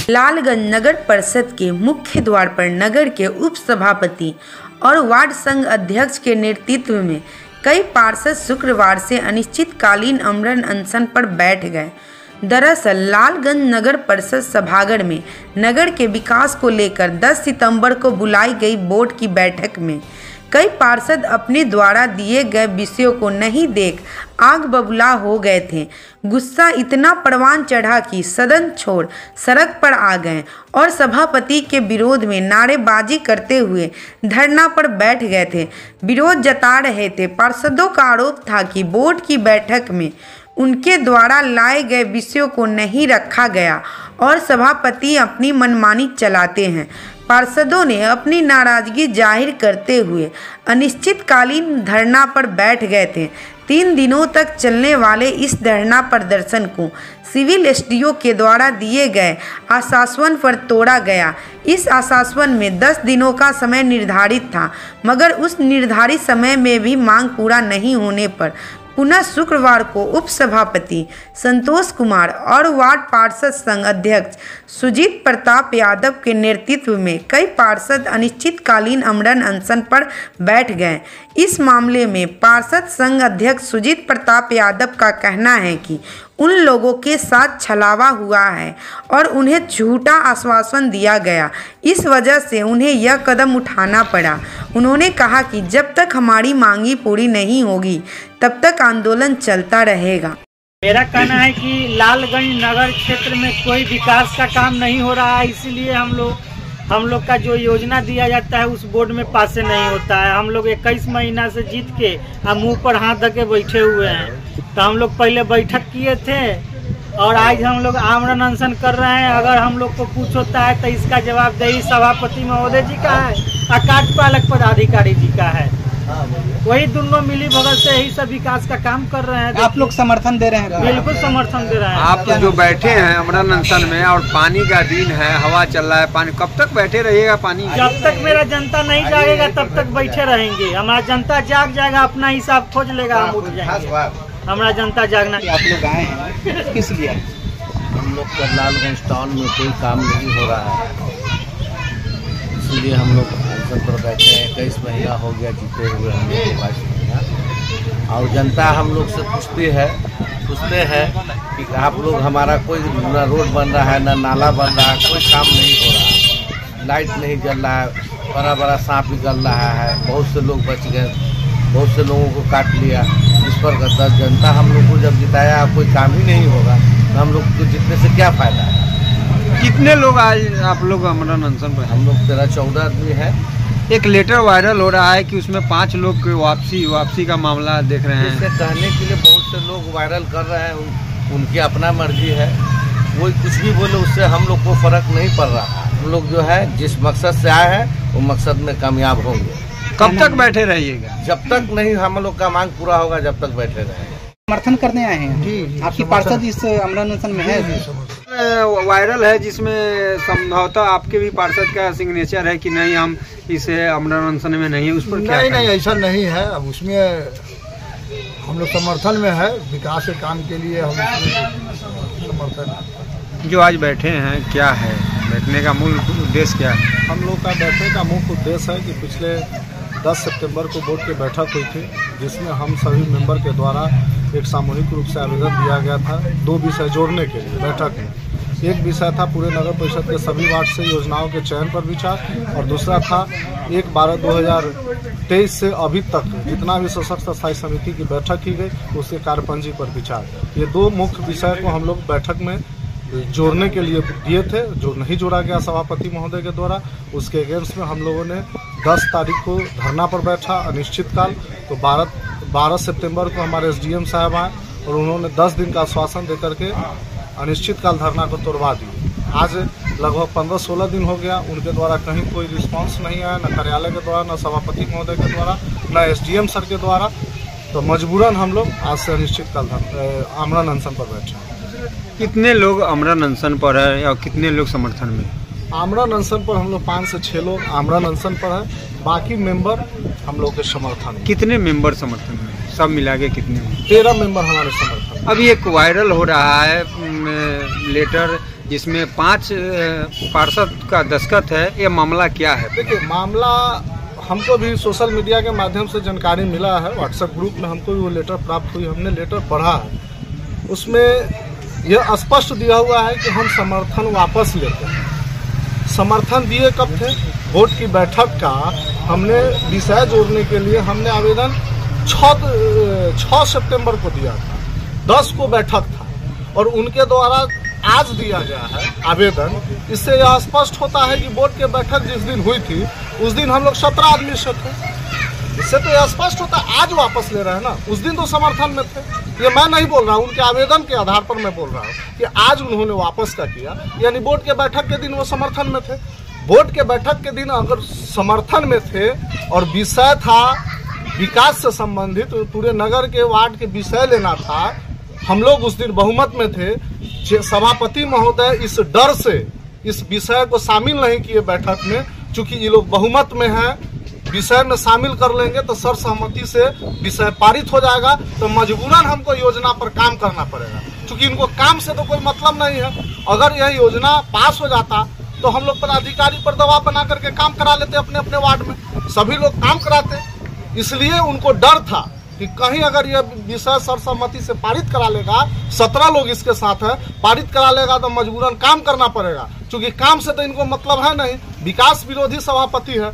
लालगंज नगर परिषद के मुख्य द्वार पर नगर के उप सभापति और वार्ड संघ अध्यक्ष के नेतृत्व में कई पार्षद शुक्रवार से अनिश्चितकालीन आमरण अनशन पर बैठ गए। दरअसल लालगंज नगर परिषद सभागार में नगर के विकास को लेकर 10 सितंबर को बुलाई गई बोर्ड की बैठक में कई पार्षद अपने द्वारा दिए गए विषयों को नहीं देख आग बबूला हो गए थे। गुस्सा इतना परवान चढ़ा कि सदन छोड़ सड़क पर आ गए और सभापति के विरोध में नारेबाजी करते हुए धरना पर बैठ गए थे। विरोध जता रहे थे। पार्षदों का आरोप था कि बोर्ड की बैठक में उनके द्वारा लाए गए विषयों को नहीं रखा गया और सभापति अपनी मनमानी चलाते हैं। पार्षदों ने अपनी नाराजगी जाहिर करते हुए अनिश्चितकालीन धरना पर बैठ गए थे। 3 दिनों तक चलने वाले इस धरना प्रदर्शन को सिविल एसडीओ के द्वारा दिए गए आश्वासन पर तोड़ा गया। इस आश्वासन में 10 दिनों का समय निर्धारित था, मगर उस निर्धारित समय में भी मांग पूरा नहीं होने पर पुनः शुक्रवार को उप सभापति संतोष कुमार और वार्ड पार्षद संघ अध्यक्ष सुजीत प्रताप यादव के नेतृत्व में कई पार्षद अनिश्चितकालीन आमरण अनशन पर बैठ गए। इस मामले में पार्षद संघ अध्यक्ष सुजीत प्रताप यादव का कहना है कि उन लोगों के साथ छलावा हुआ है और उन्हें झूठा आश्वासन दिया गया, इस वजह से उन्हें यह कदम उठाना पड़ा। उन्होंने कहा कि जब तक हमारी मांगी पूरी नहीं होगी तब तक आंदोलन चलता रहेगा। मेरा कहना है कि लालगंज नगर क्षेत्र में कोई विकास का काम नहीं हो रहा है, इसीलिए हम लोग का जो योजना दिया जाता है उस बोर्ड में पास नहीं होता है। हम लोग 21 महीना से जीत के हम मुँह पर हाथ धके बैठे हुए हैं। तो हम लोग पहले बैठक किए थे और आज हम लोग आमरण अनशन कर रहे हैं। अगर हम लोग को कुछ होता है तो इसका जवाबदेही सभापति महोदय जी का है और कार्यपालक पदाधिकारी जी का है। वही दोनों मिली भगत से यही सब विकास का काम कर रहे हैं। आप लोग समर्थन दे रहे हैं? बिल्कुल समर्थन दे रहे हैं। आप जो बैठे हैं आमरण अनशन में और पानी का दिन है, हवा चल रहा है, पानी कब तक बैठे रहिएगा? पानी जब तक मेरा जनता नहीं जागेगा तब तक बैठे रहेंगे। हमारा जनता जाग जाएगा, अपना हिसाब खोज लेगा, हम उठ जाएंगे। हमारा जनता जागना। आप लोग आए हैं किस लिए? हम लोग का लालगंज टाउन में कोई काम नहीं हो रहा है, इसलिए हम लोग अनशन पर बैठे हैं। 21 महीना हो गया जीते हुए हम लोग 22 महीना। और जनता हम लोग से पूछते हैं कि आप लोग हमारा कोई ना रोड बन रहा है, ना नाला बन रहा है, कोई काम नहीं हो रहा है, लाइट नहीं जल रहा है, बड़ा बड़ा सांप निकल रहा है, बहुत से लोग बच गए, बहुत से लोगों को काट लिया। इस पर जनता हम लोग को जब जिताया कोई काम ही नहीं होगा तो हम लोग को जीतने से क्या फ़ायदा है? कितने लोग आज आप लोग आमरण अनशन पर? हम लोग 13-14 आदमी है। एक लेटर वायरल हो रहा है कि उसमें 5 लोग की वापसी का मामला देख रहे हैं। इससे कहने के लिए बहुत से लोग वायरल कर रहे हैं, उनकी अपना मर्जी है, वो कुछ भी बोले उससे हम लोग को फर्क नहीं पड़ रहा। हम लोग जो है जिस मकसद से आए हैं वो मकसद में कामयाब होंगे। कब तक बैठे रहिएगा? जब तक नहीं हम लोग का मांग पूरा होगा जब तक बैठे रहेंगे। समर्थन करने आए हैं जी? आपकी पार्षद इस आमरण अनशन में है? वायरल है जिसमें संभवतः आपके भी पार्षद का सिग्नेचर है कि नहीं हम इसे आमरण अनशन में नहीं है, उस पर क्या? नहीं ऐसा नहीं है। अब उसमें हम लोग समर्थन में है, विकास के काम के लिए हम समर्थन। जो आज बैठे हैं क्या है, बैठने का मूल उद्देश्य क्या है? हम लोग का बैठने का मुख्य उद्देश्य है कि पिछले 10 सितंबर को बोर्ड की बैठक हुई थी, जिसमें हम सभी मेंबर के द्वारा एक सामूहिक रूप से आवेदन दिया गया था 2 विषय जोड़ने के लिए बैठक में। एक विषय था पूरे नगर परिषद के सभी वार्ड से योजनाओं के चयन पर विचार, और दूसरा था 1/12/2023 से अभी तक जितना भी सशक्त स्थायी समिति की बैठक की गई उसके कार्यपंजी पर विचार। ये 2 मुख्य विषय को हम लोग बैठक में जोड़ने के लिए दिए थे, जो नहीं जोड़ा गया सभापति महोदय के द्वारा। उसके अगेंस्ट में हम लोगों ने 10 तारीख को धरना पर बैठा अनिश्चितकाल। तो 12 सितंबर को हमारे एसडीएम साहब आए और उन्होंने 10 दिन का आश्वासन देकर के अनिश्चितकाल धरना को तोड़वा दिया। आज लगभग 15-16 दिन हो गया, उनके द्वारा कहीं कोई रिस्पांस नहीं आया, न कार्यालय के द्वारा, न सभापति महोदय के द्वारा, न एसडीएम सर के द्वारा। तो मजबूरन हम लोग आज से अनिश्चितकाल आमरण अनशन पर बैठे हैं। कितने लोग आमरण अनशन पर है और कितने लोग समर्थन में? आमरण अनशन पर हम लोग 5 से 6 लोग आमरण अनशन पर है, बाकी मेंबर हम लोग के समर्थन। कितने मेंबर समर्थन में? सब मिला के कितने? 13 मेंबर हमारे समर्थन। अभी एक वायरल हो रहा है लेटर जिसमें 5 पार्षद का दस्तखत है, ये मामला क्या है? देखिए, मामला हमको भी सोशल मीडिया के माध्यम से जानकारी मिला है। व्हाट्सएप ग्रुप में हमको भी वो लेटर प्राप्त हुई, हमने लेटर पढ़ा है। उसमें यह स्पष्ट दिया हुआ है कि हम समर्थन वापस लेते हैं। समर्थन दिए कब थे? बोर्ड की बैठक का हमने विषय जोड़ने के लिए हमने आवेदन 6 सितंबर को दिया था, 10 को बैठक था और उनके द्वारा आज दिया गया है आवेदन। इससे यह स्पष्ट होता है कि बोर्ड की बैठक जिस दिन हुई थी उस दिन हम लोग 17 आदमी से थे। इससे तो यह स्पष्ट होता है आज वापस ले रहे हैं ना, उस दिन तो समर्थन में थे। ये मैं नहीं बोल रहा हूँ, उनके आवेदन के आधार पर मैं बोल रहा हूँ कि आज उन्होंने वापस का किया, यानी बोर्ड के बैठक के दिन वो समर्थन में थे। बोर्ड के बैठक के दिन अगर समर्थन में थे और विषय था विकास से संबंधित, पूरे नगर के वार्ड के विषय लेना था, हम लोग उस दिन बहुमत में थे। सभापति महोदय इस डर से इस विषय को शामिल नहीं किए बैठक में, चूंकि ये लोग बहुमत में हैं, विषय में शामिल कर लेंगे तो सर्वसम्मति से विषय पारित हो जाएगा, तो मजबूरन हमको योजना पर काम करना पड़ेगा, क्योंकि इनको काम से तो कोई मतलब नहीं है। अगर यह योजना पास हो जाता तो हम लोग पदाधिकारी पर दबाव बना करके काम करा लेते, अपने अपने वार्ड में सभी लोग काम कराते। इसलिए उनको डर था कि कहीं अगर यह विषय सर्वसम्मति से पारित करा लेगा, 17 लोग इसके साथ है, पारित करा लेगा तो मजबूरन काम करना पड़ेगा, क्योंकि काम से तो इनको मतलब है नहीं, विकास विरोधी सभापति है।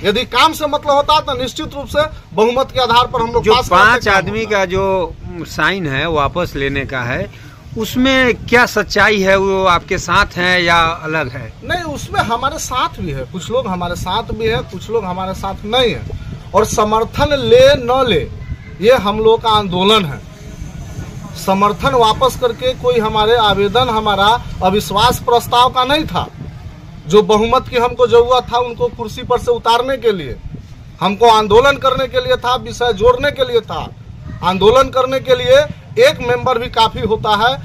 यदि काम से मतलब होता तो निश्चित रूप से बहुमत के आधार पर हम लोग जो 5 आदमी का जो साइन है वापस लेने का है, उसमें क्या सच्चाई है? वो आपके साथ हैं या अलग है? नहीं, उसमें हमारे साथ भी है, कुछ लोग हमारे साथ भी है, कुछ लोग हमारे साथ नहीं है। और समर्थन ले न ले ये हम लोग का आंदोलन है। समर्थन वापस करके कोई हमारे आवेदन हमारा अविश्वास प्रस्ताव का नहीं था। जो बहुमत की हमको जरूरत था उनको कुर्सी पर से उतारने के लिए, हमको आंदोलन करने के लिए था, विषय जोड़ने के लिए था। आंदोलन करने के लिए एक मेंबर भी काफी होता है,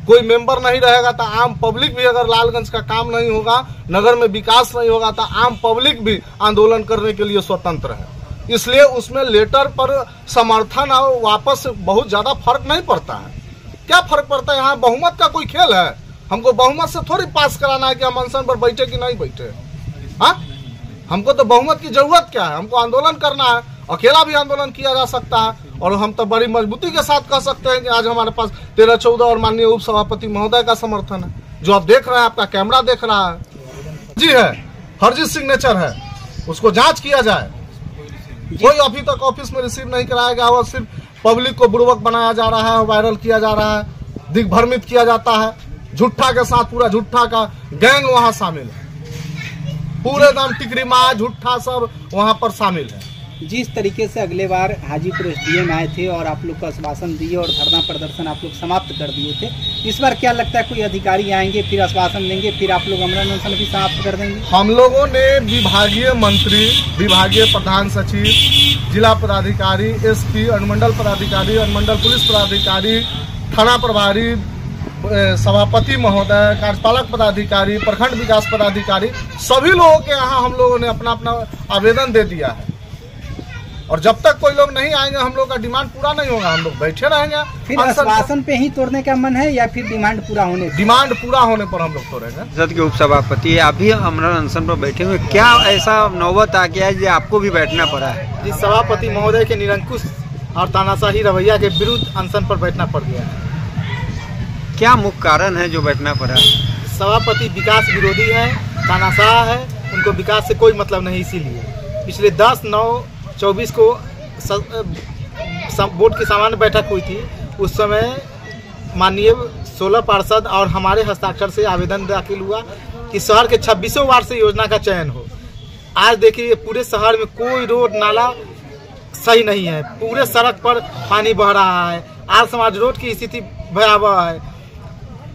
कोई मेंबर नहीं रहेगा तो आम पब्लिक भी, अगर लालगंज का काम नहीं होगा, नगर में विकास नहीं होगा तो आम पब्लिक भी आंदोलन करने के लिए स्वतंत्र है। इसलिए उसमें लेटर पर समर्थन और वापस बहुत ज्यादा फर्क नहीं पड़ता है। क्या फर्क पड़ता है? यहाँ बहुमत का कोई खेल है? हमको बहुमत से थोड़ी पास कराना है कि हम अनशन पर बैठे कि नहीं बैठे। हाँ, हमको तो बहुमत की जरूरत क्या है? हमको आंदोलन करना है, अकेला भी आंदोलन किया जा सकता है। और हम तो बड़ी मजबूती के साथ कह सकते हैं कि आज हमारे पास 13-14 और माननीय उप सभापति महोदय का समर्थन है, जो आप देख रहे हैं, आपका कैमरा देख रहा है। जी है, फर्जी सिग्नेचर है, उसको जांच किया जाए। कोई अभी तक ऑफिस में रिसीव नहीं कराया गया और सिर्फ पब्लिक को बुड़बक बनाया जा रहा है, वायरल किया जा रहा है, दिग्भ्रमित किया जाता है। झुट्ठा के साथ पूरा झुट्ठा का गैंग वहां शामिल है, पूरे दम टिकरीमा झुट्ठा सब वहां पर शामिल है। जिस तरीके से अगले बार हाजीपुर एसडीएम आए थे और आप लोग को आश्वासन दिए और धरना प्रदर्शन आप लोग समाप्त कर दिए थे, इस बार क्या लगता है कोई अधिकारी आएंगे फिर आश्वासन देंगे, फिर आप लोग अमरण अनशन भी समाप्त कर देंगे? हम लोगों ने विभागीय मंत्री, विभागीय प्रधान सचिव, जिला पदाधिकारी, एसपी, अनुमंडल पदाधिकारी, अनुमंडल पुलिस पदाधिकारी, थाना प्रभारी, सभापति महोदय, कार्यपालक पदाधिकारी, प्रखंड विकास पदाधिकारी, सभी लोगों के यहाँ हम लोगों ने अपना अपना आवेदन दे दिया है। और जब तक कोई लोग नहीं आएंगे हम लोग का डिमांड पूरा नहीं होगा, हम लोग बैठे रहेंगे। फिर आश्वासन पे ही तोड़ने का मन है या फिर डिमांड पूरा होने पर हम लोग तोड़ेंगे? संसद के उप सभापति अभी अमरण अनशन पर बैठे हुए, क्या ऐसा नौबत आ गया है जो आपको भी बैठना पड़ा है? जिस सभापति महोदय के निरंकुश और तानाशाही रवैया के विरुद्ध अनशन पर बैठना पड़ गया है। क्या मुख्य कारण है जो बैठना पड़ा? सभापति विकास विरोधी है, तानाशाह है, उनको विकास से कोई मतलब नहीं। इसीलिए पिछले 10/9/24 को बोर्ड की सामान्य बैठक हुई थी, उस समय माननीय 16 पार्षद और हमारे हस्ताक्षर से आवेदन दाखिल हुआ कि शहर के 26 वार्ड से योजना का चयन हो। आज देखिए पूरे शहर में कोई रोड नाला सही नहीं है, पूरे सड़क पर पानी बह रहा है। आज समाज रोड की स्थिति भयावह है।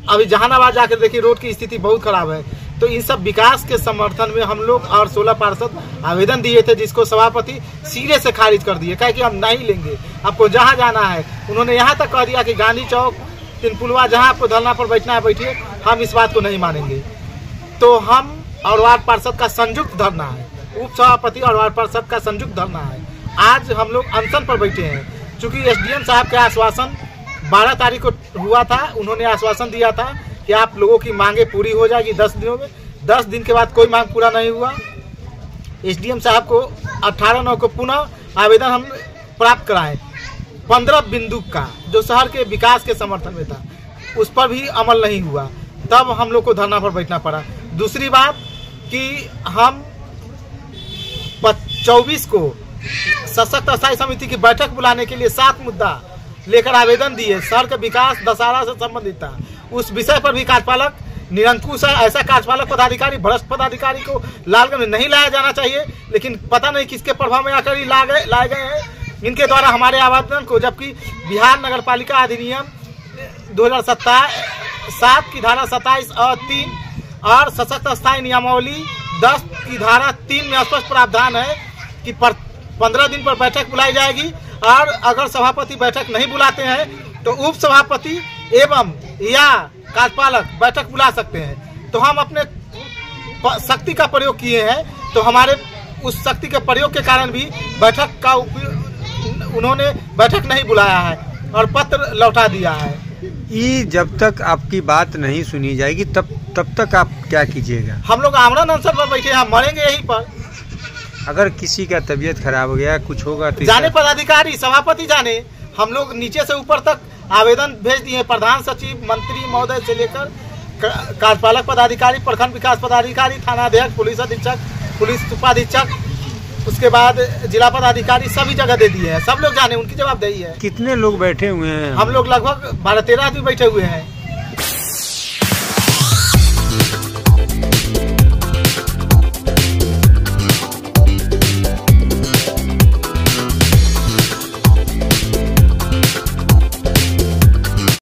अभी जहानाबाद जाकर देखिए रोड की स्थिति बहुत खराब है। तो इन सब विकास के समर्थन में हम लोग और 16 पार्षद आवेदन दिए थे, जिसको सभापति सिरे से खारिज कर दिए, कहे कि हम नहीं लेंगे, आपको जहां जाना है। उन्होंने यहां तक कह दिया कि गांधी चौक, तिनपुलवा, जहां आपको धरना पर बैठना है बैठिए, हम इस बात को नहीं मानेंगे। तो हम और वार्ड पार्षद का संयुक्त धरना है, उप सभापति और वार्ड पार्षद का संयुक्त धरना है। आज हम लोग अनशन पर बैठे हैं, चूँकि एसडीएम साहब का आश्वासन 12 तारीख को हुआ था। उन्होंने आश्वासन दिया था कि आप लोगों की मांगे पूरी हो जाएगी 10 दिनों में। 10 दिन के बाद कोई मांग पूरा नहीं हुआ। एसडीएम साहब को 18/9 को पुनः आवेदन हम प्राप्त कराएं 15 बिंदु का, जो शहर के विकास के समर्थन में था, उस पर भी अमल नहीं हुआ। तब हम लोग को धरना पर बैठना पड़ा। दूसरी बात कि हम 24 को सशक्त स्थायी समिति की बैठक बुलाने के लिए 7 मुद्दा लेकर आवेदन दिए। शहर का विकास दशहरा से संबंधित था। उस विषय पर भी कार्यपालक निरंकुश है। ऐसा कार्यपालक पदाधिकारी, भ्रष्ट पदाधिकारी को लालगंज में नहीं लाया जाना चाहिए, लेकिन पता नहीं किसके प्रभाव में आकर ही लाए गए हैं। इनके द्वारा हमारे आवेदन को, जबकि बिहार नगर पालिका अधिनियम 2007 की धारा 27 और 3 और सशक्त स्थायी नियमावली 10 की धारा 3 में स्पष्ट प्रावधान है कि 15 दिन पर बैठक बुलाई जाएगी, और अगर सभापति बैठक नहीं बुलाते हैं तो उप सभापति एवं या कार्यपालक बैठक बुला सकते हैं। तो हम अपने शक्ति का प्रयोग किए हैं, तो हमारे उस शक्ति के प्रयोग के कारण भी बैठक का उन्होंने बैठक नहीं बुलाया है और पत्र लौटा दिया है। ये जब तक आपकी बात नहीं सुनी जाएगी तब तक आप क्या कीजिएगा? हम लोग आमरण अनशन पर बैठे हैं, मरेंगे यहीं पर। अगर किसी का तबीयत खराब हो गया, कुछ होगा तो जाने पदाधिकारी, सभापति जाने। हम लोग नीचे से ऊपर तक आवेदन भेज दिए, प्रधान सचिव, मंत्री महोदय से लेकर कार्यपालक पदाधिकारी, प्रखंड विकास पदाधिकारी, थानाध्यक्ष, पुलिस अधीक्षक, पुलिस उपाधीक्षक, उसके बाद जिला पदाधिकारी, सभी जगह दे दिए हैं। सब लोग जाने, उनकी जवाबदेही है। कितने लोग बैठे हुए हैं? हम लोग लगभग 12-13 आदमी बैठे हुए हैं।